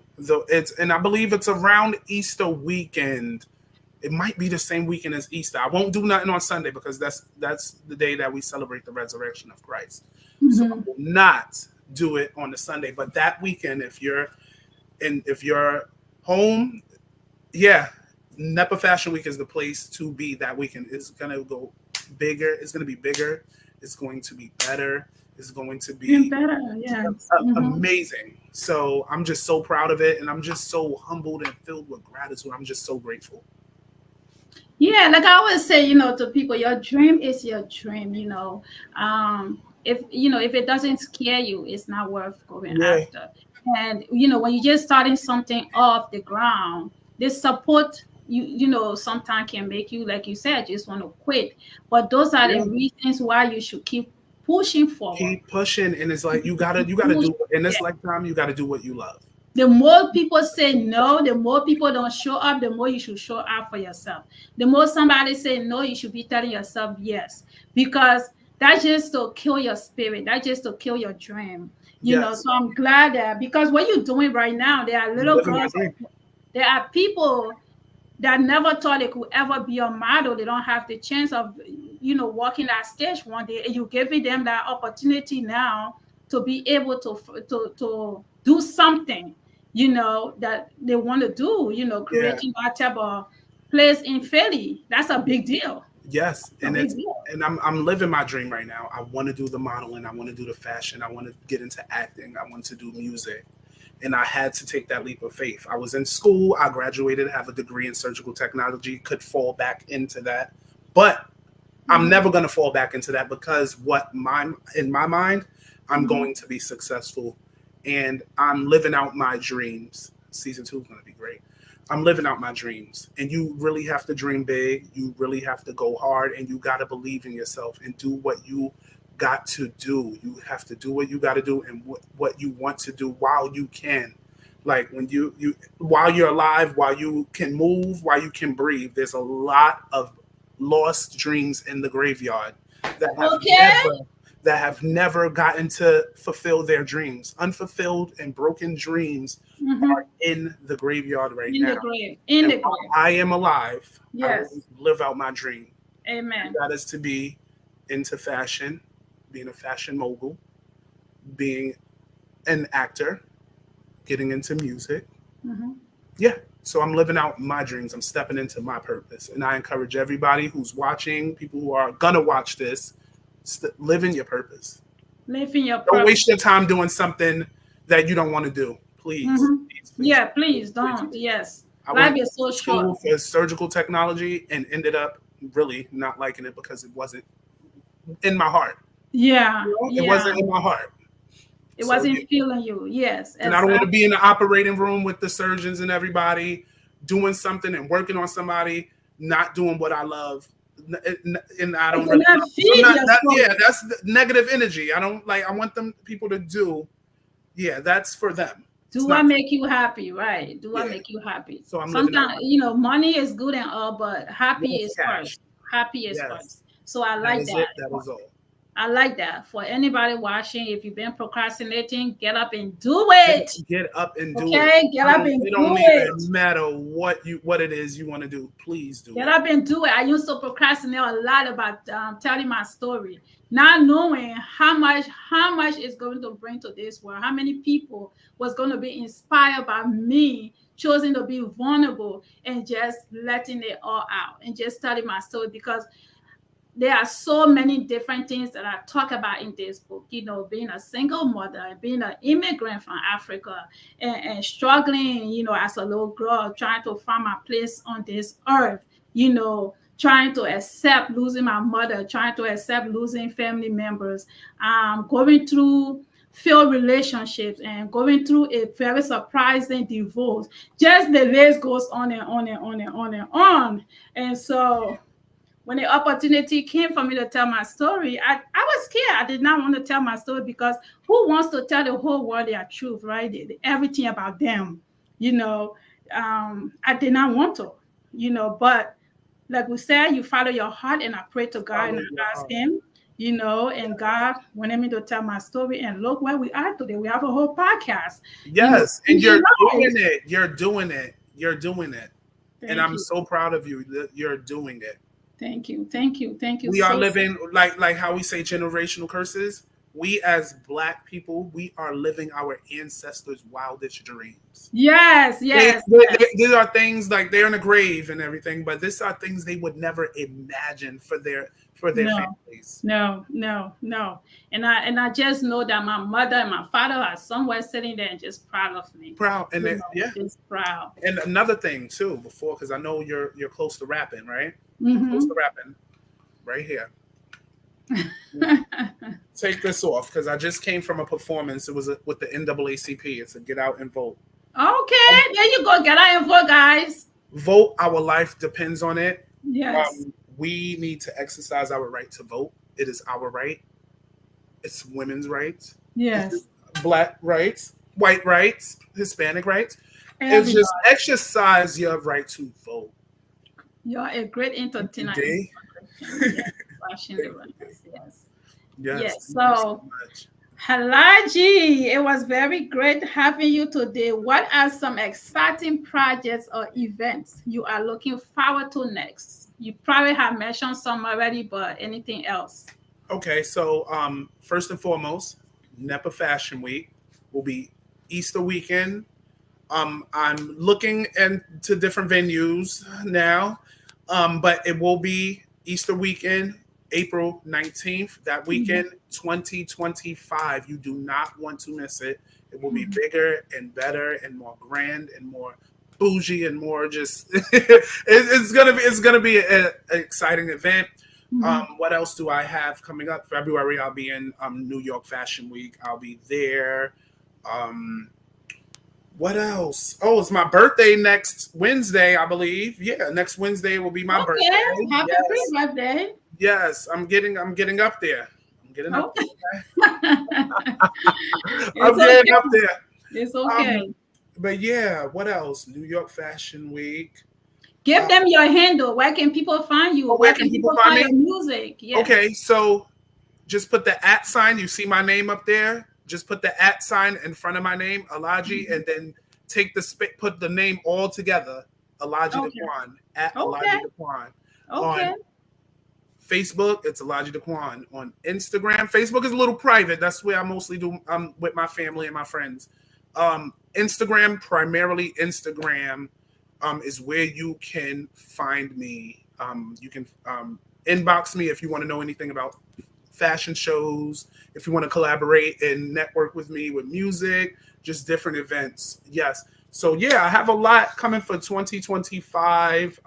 C: And I believe it's around Easter weekend. It might be the same weekend as Easter. I won't do nothing on Sunday because that's the day that we celebrate the resurrection of Christ. So I will not do it on the Sunday. But that weekend, if you're home, yeah, NEPA Fashion Week is the place to be that weekend. It's gonna go bigger. It's gonna be bigger. It's going to be better. It's going to be
B: better. Yeah,
C: amazing. So I'm just so proud of it, and I'm just so humbled and filled with gratitude. I'm just so grateful.
B: Yeah, like I always say, to people, your dream is your dream. If it doesn't scare you, it's not worth going after. And when you're just starting something off the ground, this support sometimes can make you, like you said, just want to quit. But those are the reasons why you should keep pushing forward.
C: Keep pushing, and it's like you gotta do in this lifetime. You gotta do what you love.
B: The more people say no, the more people don't show up, the more you should show up for yourself. The more somebody say no, you should be telling yourself yes, because that's just to kill your spirit. That's just to kill your dream. So I'm glad that, because what you're doing right now, there are little girls, there are people that never thought they could ever be a model. They don't have the chance of, walking that stage one day, and you're giving them that opportunity now to be able to do something, that they want to do, creating that type of place in Philly. That's a big deal.
C: Yes, and I'm living my dream right now. I want to do the modeling. I want to do the fashion. I want to get into acting. I want to do music. And I had to take that leap of faith. I was in school. I graduated, have a degree in surgical technology, could fall back into that. But I'm never going to fall back into that because in my mind, I'm going to be successful. And I'm living out my dreams. Season 2 is going to be great. I'm living out my dreams. And you really have to dream big. You really have to go hard. And you got to believe in yourself and do what you got to do. You have to do what you got to do and what you want to do while you can. Like when you while you're alive, while you can move, while you can breathe. There's a lot of lost dreams in the graveyard that have never gotten to fulfill their dreams. Unfulfilled and broken dreams are in the graveyard right now.
B: In the grave.
C: I am alive.
B: Yes.
C: I will live out my dream.
B: Amen.
C: That is to be into fashion, being a fashion mogul, being an actor, getting into music, Yeah. So I'm living out my dreams. I'm stepping into my purpose. And I encourage everybody who's watching, people who are going to watch this, live in your purpose.
B: Live in your
C: Don't
B: purpose.
C: waste your time doing something that you don't want to do. Please.
B: Mm-hmm.
C: Please.
B: Yeah, please don't. Yes.
C: I
B: Life
C: went
B: is so
C: to school
B: short.
C: for surgical technology and ended up really not liking it because it wasn't in my heart.
B: Yeah.
C: It wasn't in my heart.
B: It wasn't feeling you. Yes.
C: And I don't want to be in the operating room with the surgeons and everybody doing something and working on somebody, not doing what I love. And I don't really, that's the negative energy. I don't like, I want them people to do. Yeah, that's for them.
B: Do what make you happy, right? Do what make you happy.
C: So I'm
B: sometimes, money is good and all, but happy is first. Happy is first. So I like that.
C: That was all.
B: I like that. For anybody watching, if you've been procrastinating, get up and do it.
C: Get up and do it.
B: Okay, get up and do it.
C: It don't even matter what it is you want to do. Please do it.
B: Get up and do it. I used to procrastinate a lot about telling my story, not knowing how much it's going to bring to this world, how many people was going to be inspired by me choosing to be vulnerable and just letting it all out and just telling my story, because there are so many different things that I talk about in this book, being a single mother, being an immigrant from Africa, and struggling, as a little girl, trying to find my place on this earth, trying to accept losing my mother, trying to accept losing family members, going through failed relationships and going through a very surprising divorce. Just the list goes on and on and on and on and on. And so when the opportunity came for me to tell my story, I was scared. I did not want to tell my story, because who wants to tell the whole world their truth, right? Everything about them, I did not want to, but like we said, you follow your heart, and I pray to God and I ask him, and God wanted me to tell my story, and look where we are today. We have a whole podcast.
C: Yes, and you're doing it. You're doing it. You're doing it. And I'm so proud of you that you're doing it.
B: Thank you. Thank you. Thank you.
C: We are living like how we say generational curses. We as Black people, we are living our ancestors' wildest dreams.
B: Yes.
C: These are things like they're in a grave and everything, but these are things they would never imagine for their families.
B: No. And I just know that my mother and my father are somewhere sitting there and just proud of me.
C: Proud. And
B: just proud.
C: And another thing too, because I know you're close to rapping, right?
B: Mm-hmm.
C: Close to rapping. Right here. Take this off, because I just came from a performance. It was with the NAACP. It's a Get Out and Vote.
B: Okay, there you go. Get out and vote, guys.
C: Vote. Our life depends on it.
B: Yes.
C: We need to exercise our right to vote. It is our right. It's women's rights.
B: Yes.
C: Black rights, white rights, Hispanic rights. It's just exercise your right to vote.
B: You're a great entertainer. Yes. So, Alahji, it was very great having you today. What are some exciting projects or events you are looking forward to next? You probably have mentioned some already, but anything else?
C: Okay, so first and foremost, NEPA Fashion Week will be Easter weekend. I'm looking into different venues now, but it will be Easter weekend, April 19th, that weekend, 2025. You do not want to miss it. It will be bigger and better and more grand and more bougie and more just it's gonna be an exciting event. What else do I have coming up? February, I'll be in New York Fashion Week. I'll be there. What else? Oh, it's my birthday next Wednesday, I believe. Yeah, next Wednesday will be my birthday.
B: Happy birthday.
C: Yes, I'm getting up there. I'm getting up there.
B: It's okay.
C: But yeah, what else? New York Fashion Week.
B: Give them your handle. Where can people find you?
C: Where can people find
B: your music? Yes.
C: Okay, so just put the @ sign. You see my name up there. Just put the @ sign in front of my name, Alahji, and then put the name all together, Alahji DaQual, Alahji DaQual.
B: Okay.
C: On Facebook, it's Alahji DaQual. On Instagram, Facebook is a little private. That's where I mostly do. I'm with my family and my friends. Instagram, primarily Instagram, is where you can find me. You can inbox me if you want to know anything about fashion shows, if you want to collaborate and network with me with music, just different events. Yes. So yeah, I have a lot coming for 2025.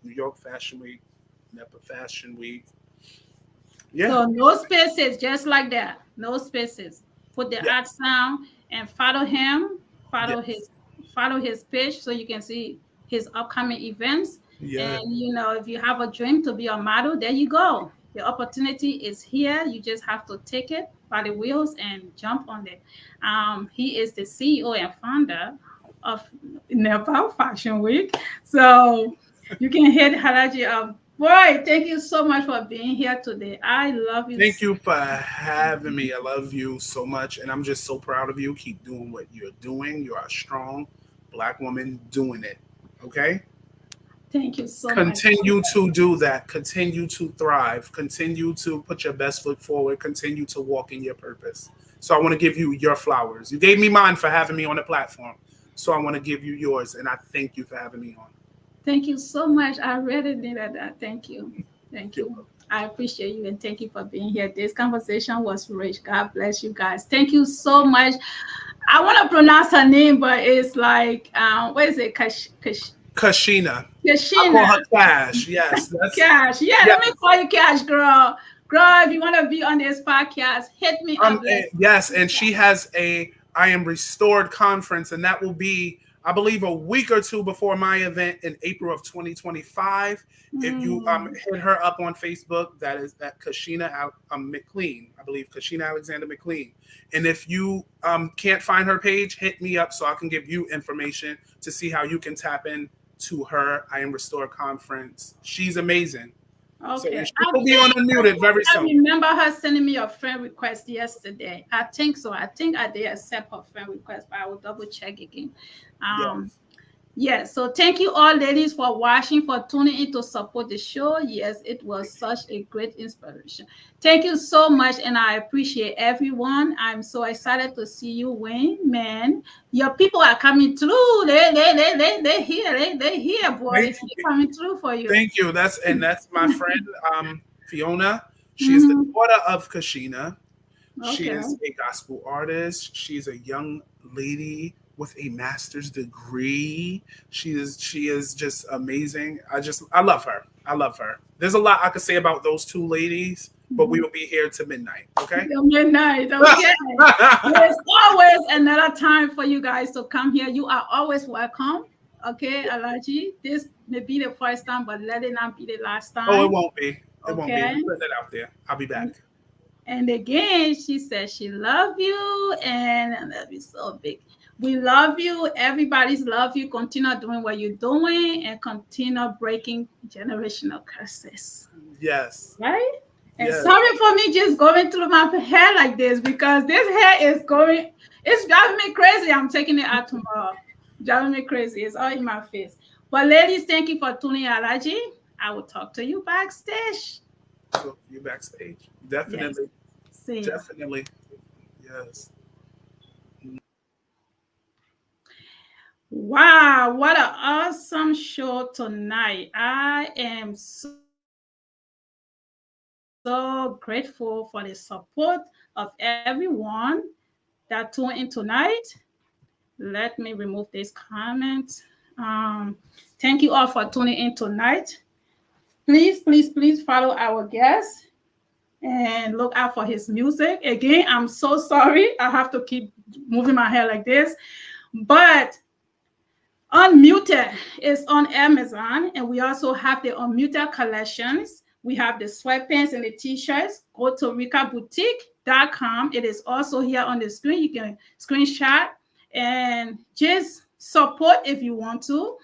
C: New York Fashion Week, Napa Fashion Week. Yeah.
B: So no spaces, just like that. No spaces. Put the
C: Yeah.
B: ad sound and follow him. Follow
C: Yes.
B: his page so you can see his upcoming events.
C: Yeah.
B: And if you have a dream to be a model, there you go. The opportunity is here. You just have to take it by the wheels and jump on it. He is the CEO and founder of Nepal Fashion Week. So you can hit Alahji up. Boy, thank you so much for being here today. I love you.
C: Thank you for having me. I love you so much. And I'm just so proud of you. Keep doing what you're doing. You are a strong Black woman doing it. Okay?
B: Thank you so much.
C: Continue to do that. Continue to thrive. Continue to put your best foot forward. Continue to walk in your purpose. So I want to give you your flowers. You gave me mine for having me on the platform. So I want to give you yours. And I thank you for having me on.
B: Thank you so much. I really needed that. Thank you. Thank you. I appreciate you and thank you for being here. This conversation was rich. God bless you guys. Thank you so much. I want to pronounce her name, but it's like, what is it?
C: Kashina.
B: Kashina.
C: I call her Cash. Yes.
B: Cash. Yeah, let me call you Cash, girl. Girl, if you want to be on this podcast, hit me up.
C: Yes, and she has a I Am Restored conference, and that will be, I believe, a week or two before my event in April of 2025. If you hit her up on Facebook, that is at Kashina McLean. I believe Kashina Alexander McLean. And if you can't find her page, hit me up so I can give you information to see how you can tap in to her I Am Restored conference. She's amazing.
B: Okay.
C: So she will be on Unmuted very soon.
B: I remember her sending me a friend request yesterday. I think so. I think I did accept her friend request, but I will double check again. Yes. So thank you all, ladies, for watching, for tuning in to support the show. Yes, it was such a great inspiration. Thank you so much, and I appreciate everyone. I'm so excited to see you win, man. Your people are coming through. They here, boy. They're coming through for you.
C: Thank you. That's my friend, Fiona. She is the daughter of Kashina. Okay. She is a gospel artist. She's a young lady with a master's degree. She is just amazing. I love her. I love her. There's a lot I could say about those two ladies, but we will be here to midnight. Okay.
B: Till midnight. Okay. There's always another time for you guys to come here. You are always welcome. Okay, Alahji. This may be the first time, but let it not be the last time.
C: Oh, it won't be. It won't be. I'll put that out there. I'll be back.
B: And again, she said she loves you, and that'd be so big. We love you. Everybody's love you. Continue doing what you're doing and continue breaking generational curses.
C: Yes.
B: Right? And sorry for me just going through my hair like this, because this hair is going, it's driving me crazy. I'm taking it out tomorrow. Driving me crazy. It's all in my face. But ladies, thank you for tuning in, Alahji. I will talk to you backstage.
C: So you backstage. Definitely.
B: Yes. See you.
C: Definitely. Yes.
B: Wow, what an awesome show tonight. I am so grateful for the support of everyone that tuned in tonight. Let me remove this comment. Thank you all for tuning in tonight. Please, please, please follow our guest and look out for his music. Again, I'm so sorry. I have to keep moving my hair like this. But Unmuted is on Amazon, and we also have the Unmuted collections. We have the sweatpants and the t-shirts. Go to ricaboutique.com. It is also here on the screen. You can screenshot and just support if you want to.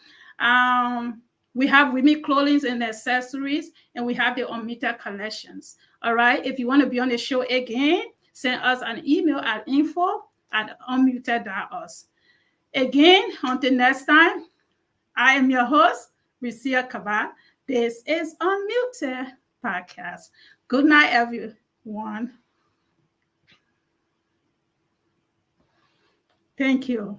B: We have women clothing and accessories, and we have the Unmuted collections. All right. If you want to be on the show again, send us an email at info@unmuted.us. Again, until next time, I am your host, Recia Kabbah. This is Unmuted Podcast. Good night, everyone. Thank you.